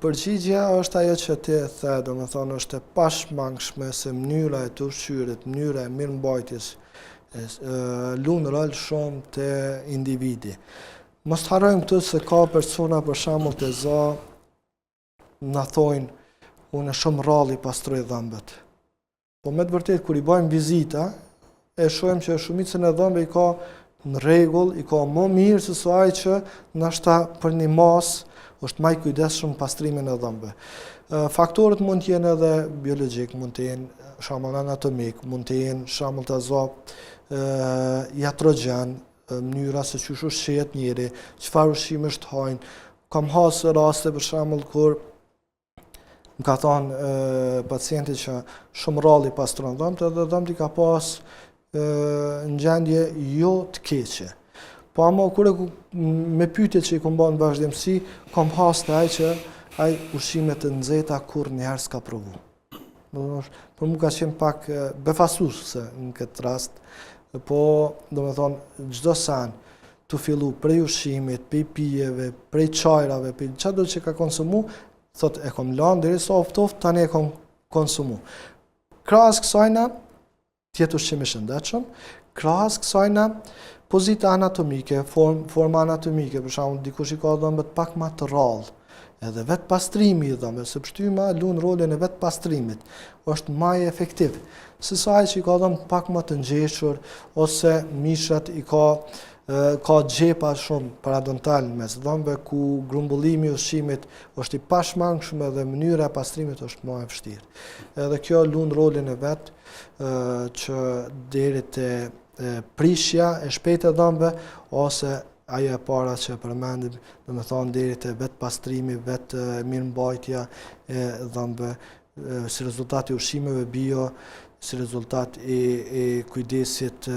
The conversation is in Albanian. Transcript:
Përgjigjja është ajo që ti e the, domethënë është e pashmangshme se mënyra e të ushqyrit, mënyra e mirëmbajtjes luan rol shumë te individi. Mos të harrojmë këtë se ka persona për shembull të za na thojnë unë shumë rralli pastroj dhëmbët. Po me të vërtetë kur i bëjmë vizita, e shohim që shumicën e dhëmbëve i ka në rregull, i ka më mirë se sa ai që ndoshta për një masë është më i kujdesshëm pastrimin e dhëmbëve. Faktorët mund të jenë edhe biologjik, mund të jenë shembull anatomik, mund të jenë shembull të za iatrogen, mënyra se çysh ushqehet njëri, çfarë ushqime është hajnë. Kam hasë raste për shembull kur më ka thonë pacienti që shumë rralli pastron dhëmbët edhe dhëmbët i ka pas në gjendje jo të keqe. Po ama kur me pyetjet që i kom bën në vazhdimsi, kom hasë ai që ai ushqime të nxehta kurrëherë s'ka provu. Për mua ka qenë pak befasuese në këtë rast, po domethënë çdo sen tu fillu prej ushqimit, prej pijeve, prej çajrave, prej çdo që ka konsumu, thot e kom lanë derisa u ftoft, tani e kom konsumu. Krahas kësajna tjetë ushqim i shëndetshëm, krahas kësajna pozita anatomike, forma anatomike, për shembull dikush i ka dhëmbët pak më të rrallë, edhe vetë pastrimi i dhëmbëve, se pshtyma luan rolin e vetë pastrimit, është më efektiv se sa ai që i ka dhëmbët pak më të ngjeshur ose mishat i ka xhepa shumë paradontal mes dhëmbëve ku grumbullimi i ushqimit është i pashmangshëm edhe mënyra e pastrimit është më e vështirë. Edhe kjo luan rolin e vet që deri te prishja e shpejtë e dhëmbëve ose ajo e para që përmendim, domethënë deri te vetë pastrimi, vetë mirëmbajtja e dhëmbëve, si rezultat i ushqimeve bio, si rezultat i kujdesit